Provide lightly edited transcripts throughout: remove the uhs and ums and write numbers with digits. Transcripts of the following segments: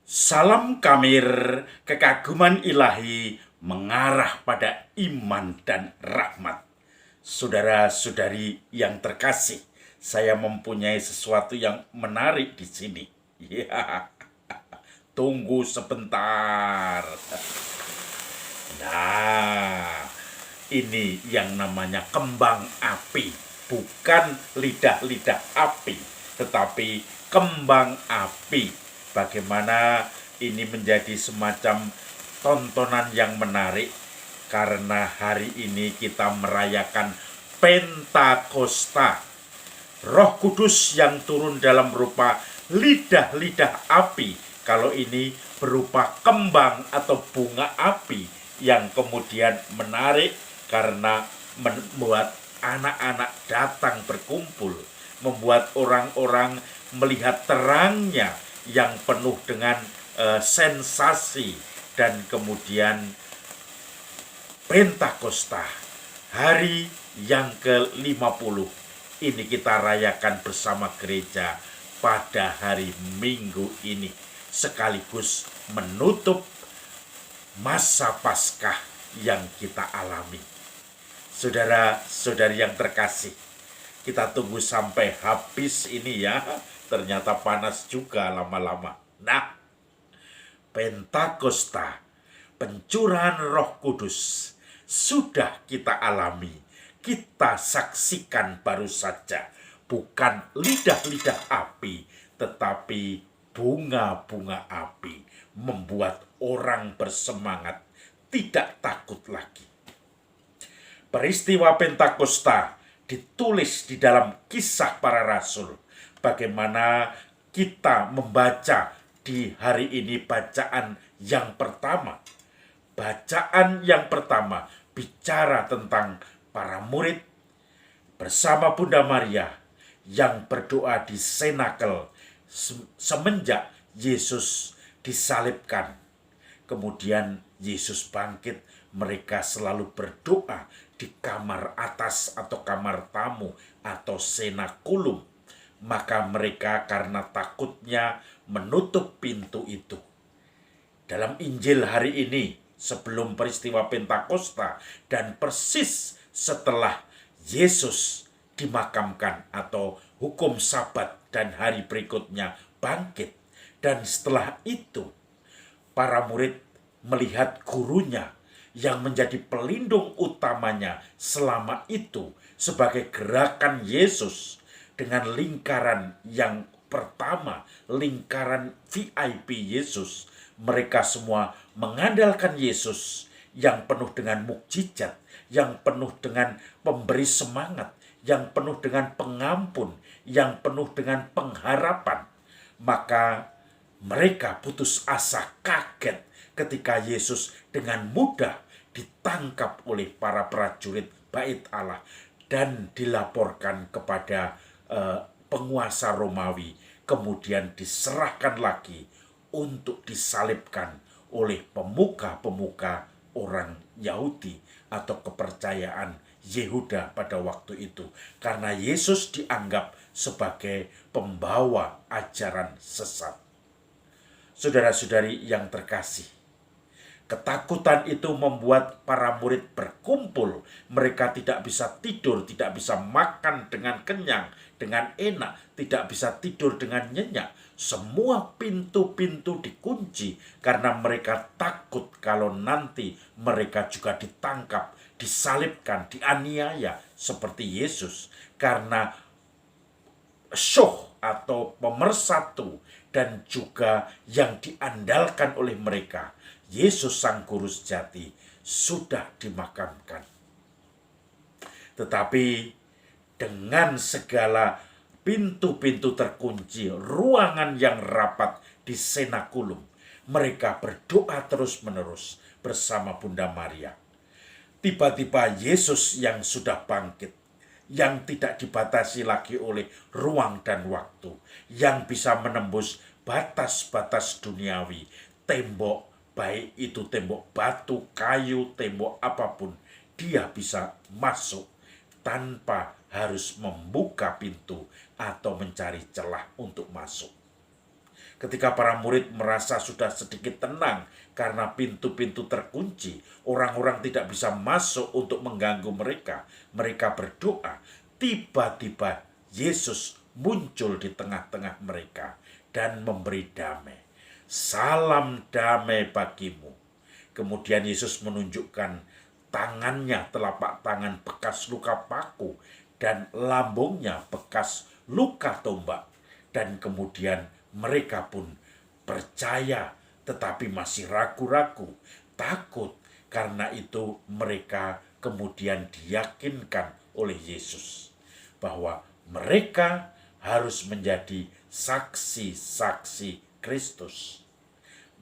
Salam Kamir, kekaguman ilahi mengarah pada iman dan rahmat. Saudara-saudari yang terkasih, saya mempunyai sesuatu yang menarik di sini. Ya, tunggu sebentar. Nah, ini yang namanya kembang api, bukan lidah-lidah api, tetapi kembang api. Bagaimana ini menjadi semacam tontonan yang menarik karena hari ini kita merayakan Pentakosta. Roh Kudus yang turun dalam rupa lidah-lidah api. Kalau ini berupa kembang atau bunga api yang kemudian menarik karena membuat anak-anak datang berkumpul, membuat orang-orang melihat terangnya yang penuh dengan sensasi, dan kemudian Pentakosta, hari yang ke-50, ini kita rayakan bersama gereja pada hari Minggu ini, sekaligus menutup masa Paskah yang kita alami. Saudara-saudari yang terkasih, kita tunggu sampai habis ini ya. Ternyata panas juga lama-lama. Nah, Pentakosta, pencurahan Roh Kudus, sudah kita alami. Kita saksikan baru saja. Bukan lidah-lidah api, tetapi bunga-bunga api membuat orang bersemangat, tidak takut lagi. Peristiwa Pentakosta ditulis di dalam Kisah Para Rasul. Bagaimana kita membaca di hari ini bacaan yang pertama. Bacaan yang pertama bicara tentang para murid bersama Bunda Maria yang berdoa di senakel semenjak Yesus disalibkan. Kemudian Yesus bangkit, mereka selalu berdoa di kamar atas atau kamar tamu atau senakulum. Maka mereka karena takutnya menutup pintu itu. Dalam Injil hari ini, sebelum peristiwa Pentakosta dan persis setelah Yesus dimakamkan atau hukum Sabat dan hari berikutnya bangkit. Dan setelah itu, para murid melihat gurunya yang menjadi pelindung utamanya selama itu sebagai gerakan Yesus dengan lingkaran yang pertama, lingkaran VIP Yesus. Mereka semua mengandalkan Yesus yang penuh dengan mukjizat, yang penuh dengan pemberi semangat, yang penuh dengan pengampun, yang penuh dengan pengharapan. Maka mereka putus asa, kaget ketika Yesus dengan mudah ditangkap oleh para prajurit Bait Allah dan dilaporkan kepada penguasa Romawi, kemudian diserahkan lagi untuk disalibkan oleh pemuka-pemuka orang Yahudi atau kepercayaan Yehuda pada waktu itu, karena Yesus dianggap sebagai pembawa ajaran sesat. Saudara-saudari yang terkasih, ketakutan itu membuat para murid berkumpul. Mereka tidak bisa tidur, tidak bisa makan dengan kenyang, dengan enak, tidak bisa tidur dengan nyenyak. Semua pintu-pintu dikunci karena mereka takut kalau nanti mereka juga ditangkap, disalibkan, dianiaya seperti Yesus. Karena syuh atau pemersatu dan juga yang diandalkan oleh mereka, Yesus Sang Guru Sejati, sudah dimakamkan. Tetapi dengan segala pintu-pintu terkunci, ruangan yang rapat di senakulum, mereka berdoa terus-menerus bersama Bunda Maria. Tiba-tiba Yesus yang sudah bangkit, yang tidak dibatasi lagi oleh ruang dan waktu, yang bisa menembus batas-batas duniawi, tembok, baik itu tembok batu, kayu, tembok apapun, dia bisa masuk tanpa harus membuka pintu atau mencari celah untuk masuk. Ketika para murid merasa sudah sedikit tenang karena pintu-pintu terkunci, orang-orang tidak bisa masuk untuk mengganggu mereka. Mereka berdoa, tiba-tiba Yesus muncul di tengah-tengah mereka dan memberi damai. Salam damai bagimu. Kemudian Yesus menunjukkan tangannya, telapak tangan bekas luka paku, dan lambungnya bekas luka tombak. Dan kemudian mereka pun percaya, tetapi masih ragu-ragu, takut. Karena itu mereka kemudian diyakinkan oleh Yesus bahwa mereka harus menjadi saksi-saksi Kristus.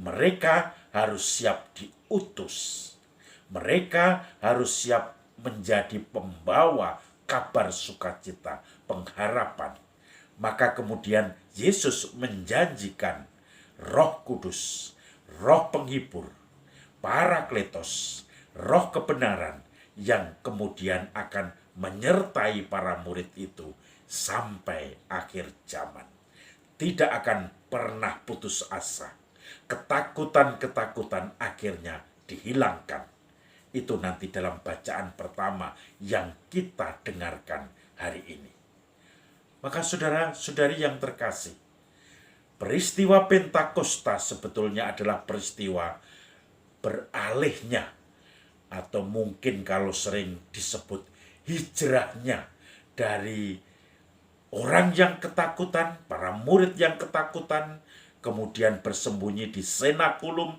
Mereka harus siap diutus. Mereka harus siap menjadi pembawa kabar sukacita, pengharapan. Maka kemudian Yesus menjanjikan Roh Kudus, Roh Penghibur, Parakletos, Roh kebenaran yang kemudian akan menyertai para murid itu sampai akhir zaman. Tidak akan pernah putus asa. Ketakutan-ketakutan akhirnya dihilangkan. Itu nanti dalam bacaan pertama yang kita dengarkan hari ini. Maka saudara-saudari yang terkasih, peristiwa Pentakosta sebetulnya adalah peristiwa beralihnya, atau mungkin kalau sering disebut hijrahnya dari orang yang ketakutan, para murid yang ketakutan, kemudian bersembunyi di senakulum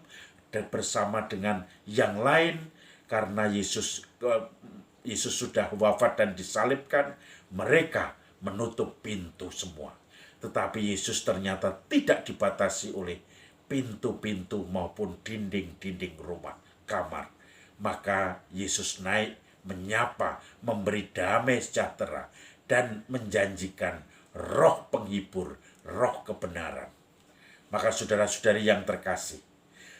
dan bersama dengan yang lain karena Yesus sudah wafat dan disalibkan, mereka menutup pintu semua. Tetapi Yesus ternyata tidak dibatasi oleh pintu-pintu maupun dinding-dinding rumah, kamar. Maka Yesus naik, menyapa, memberi damai sejahtera, dan menjanjikan Roh Penghibur, Roh kebenaran. Maka saudara-saudari yang terkasih,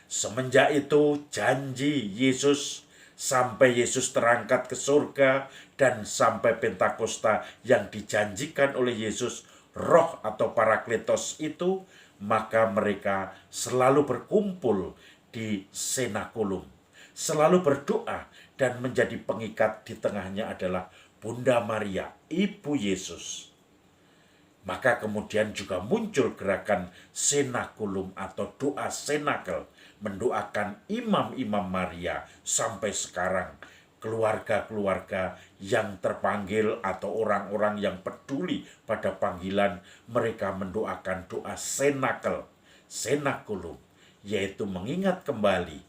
semenjak itu janji Yesus sampai Yesus terangkat ke surga dan sampai Pentakosta yang dijanjikan oleh Yesus, Roh atau Parakletos itu, maka mereka selalu berkumpul di senakulum, selalu berdoa, dan menjadi pengikat di tengahnya adalah Bunda Maria, Ibu Yesus. Maka kemudian juga muncul gerakan senakulum atau doa senakel, mendoakan imam-imam Maria. Sampai sekarang keluarga-keluarga yang terpanggil atau orang-orang yang peduli pada panggilan, mereka mendoakan doa senakel, senakulum, yaitu mengingat kembali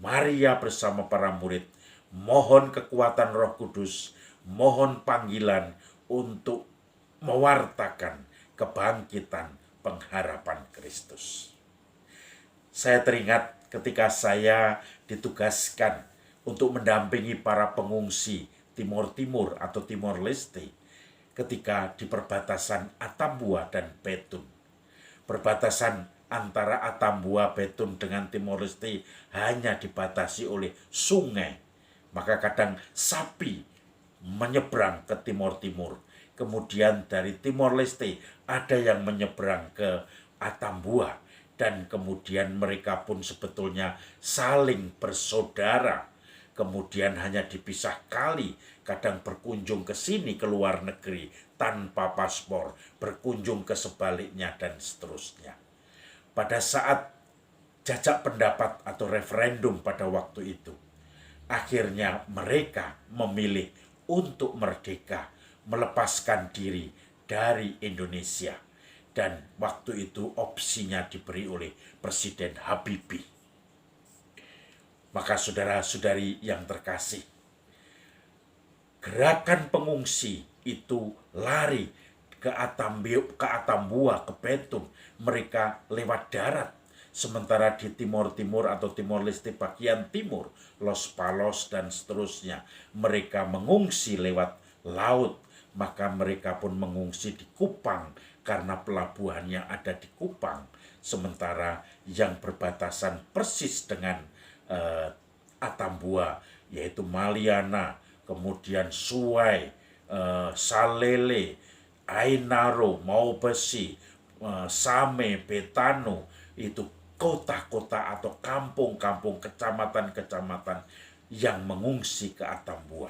Maria bersama para murid, mohon kekuatan Roh Kudus, mohon panggilan untuk mewartakan kebangkitan pengharapan Kristus. Saya teringat ketika saya ditugaskan untuk mendampingi para pengungsi Timor Timur atau Timor Leste ketika di perbatasan Atambua dan Betun. Perbatasan antara Atambua, Betun dengan Timor Leste hanya dibatasi oleh sungai. Maka kadang sapi menyeberang ke Timor Timur. Kemudian dari Timor Leste ada yang menyeberang ke Atambua. Dan kemudian mereka pun sebetulnya saling bersaudara. Kemudian hanya dipisah kali, kadang berkunjung ke sini ke luar negeri tanpa paspor, berkunjung ke sebaliknya dan seterusnya. Pada saat jajak pendapat atau referendum pada waktu itu, akhirnya mereka memilih untuk merdeka, melepaskan diri dari Indonesia. Dan waktu itu opsinya diberi oleh Presiden Habibie. Maka saudara-saudari yang terkasih, gerakan pengungsi itu lari ke Atambua, ke Betun. Mereka lewat darat. Sementara di Timor Timur atau Timor Leste bagian timur, Los Palos dan seterusnya, mereka mengungsi lewat laut. Maka mereka pun mengungsi di Kupang karena pelabuhannya ada di Kupang. Sementara yang berbatasan persis dengan Atambua, yaitu Maliana, kemudian Suai, Salele, Ainaro, Maubesi, Same, Betano, itu kota-kota atau kampung-kampung, kecamatan-kecamatan yang mengungsi ke Atambua.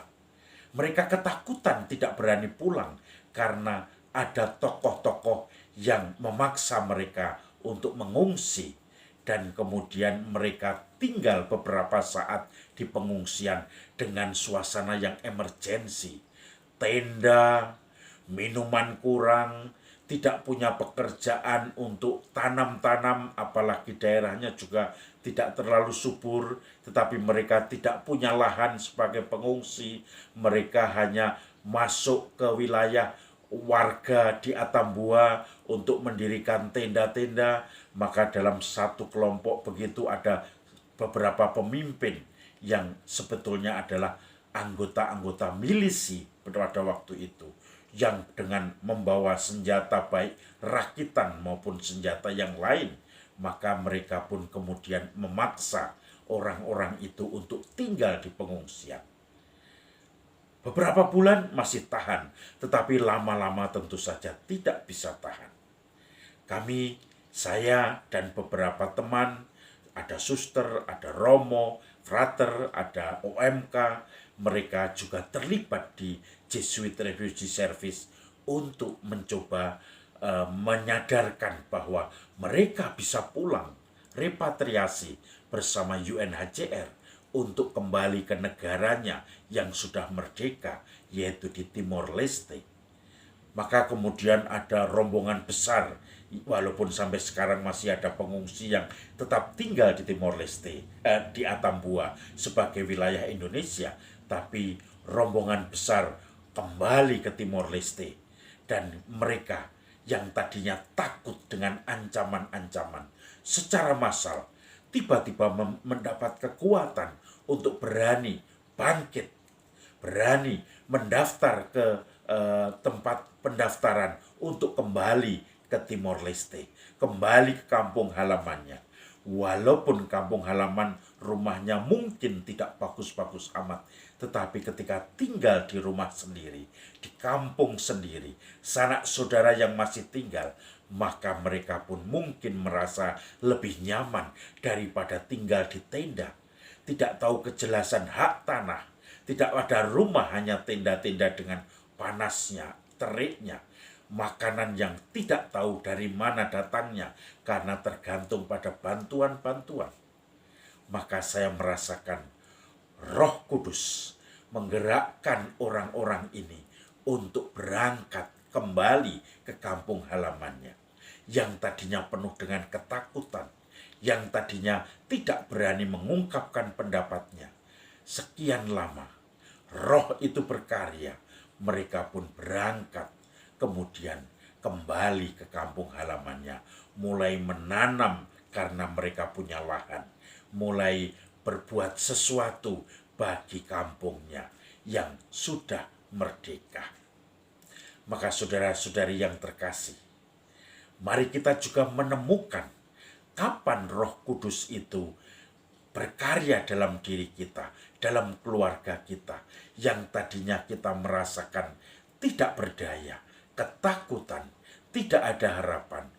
Mereka ketakutan tidak berani pulang karena ada tokoh-tokoh yang memaksa mereka untuk mengungsi. Dan kemudian mereka tinggal beberapa saat di pengungsian dengan suasana yang emergensi. Tenda, minuman kurang, tidak punya pekerjaan untuk tanam-tanam, apalagi daerahnya juga tidak terlalu subur, tetapi mereka tidak punya lahan sebagai pengungsi. Mereka hanya masuk ke wilayah warga di Atambua untuk mendirikan tenda-tenda. Maka dalam satu kelompok begitu ada beberapa pemimpin yang sebetulnya adalah anggota-anggota milisi pada waktu itu, yang dengan membawa senjata baik rakitan maupun senjata yang lain. Maka mereka pun kemudian memaksa orang-orang itu untuk tinggal di pengungsian. Beberapa bulan masih tahan, tetapi lama-lama tentu saja tidak bisa tahan. Saya dan beberapa teman, ada suster, ada romo, frater, ada OMK, mereka juga terlibat di Jesuit Refugee Service untuk mencoba menyadarkan bahwa mereka bisa pulang, repatriasi bersama UNHCR untuk kembali ke negaranya yang sudah merdeka, yaitu di Timor Leste. Maka kemudian ada rombongan besar, walaupun sampai sekarang masih ada pengungsi yang tetap tinggal di Timor Leste, di Atambua sebagai wilayah Indonesia, tapi rombongan besar kembali ke Timor Leste. Dan mereka yang tadinya takut dengan ancaman-ancaman secara massal, tiba-tiba mendapat kekuatan untuk berani bangkit, berani mendaftar ke tempat pendaftaran untuk kembali ke Timor Leste, kembali ke kampung halamannya. Walaupun kampung halaman rumahnya mungkin tidak bagus-bagus amat, tetapi ketika tinggal di rumah sendiri, di kampung sendiri, sanak saudara yang masih tinggal, maka mereka pun mungkin merasa lebih nyaman daripada tinggal di tenda. Tidak tahu kejelasan hak tanah, tidak ada rumah, hanya tenda-tenda dengan panasnya, teriknya, makanan yang tidak tahu dari mana datangnya karena tergantung pada bantuan-bantuan. Maka saya merasakan Roh Kudus menggerakkan orang-orang ini untuk berangkat kembali ke kampung halamannya, yang tadinya penuh dengan ketakutan, yang tadinya tidak berani mengungkapkan pendapatnya. Sekian lama Roh itu berkarya, mereka pun berangkat, kemudian kembali ke kampung halamannya, mulai menanam karena mereka punya lahan, mulai berbuat sesuatu bagi kampungnya yang sudah merdeka. Maka saudara-saudari yang terkasih, mari kita juga menemukan kapan Roh Kudus itu berkarya dalam diri kita, dalam keluarga kita, yang tadinya kita merasakan tidak berdaya, ketakutan, tidak ada harapan,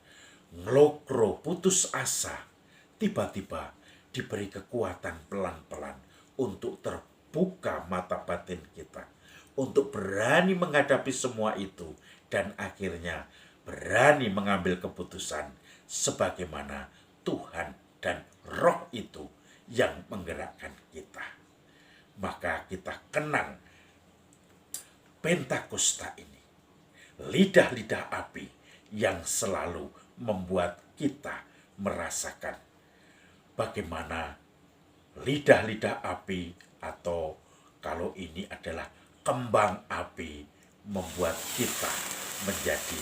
ngelokro, putus asa, tiba-tiba diberi kekuatan pelan-pelan untuk terbuka mata batin kita, untuk berani menghadapi semua itu, dan akhirnya berani mengambil keputusan sebagaimana Tuhan dan Roh itu yang menggerakkan kita. Maka kita kenang Pentakosta ini, lidah-lidah api yang selalu membuat kita merasakan bagaimana lidah-lidah api, atau kalau ini adalah kembang api, membuat kita menjadi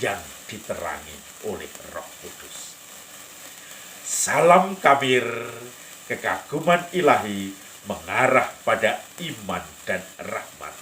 yang diterangi oleh Roh Kudus. Salam Kabir, kekaguman ilahi mengarah pada iman dan rahmat.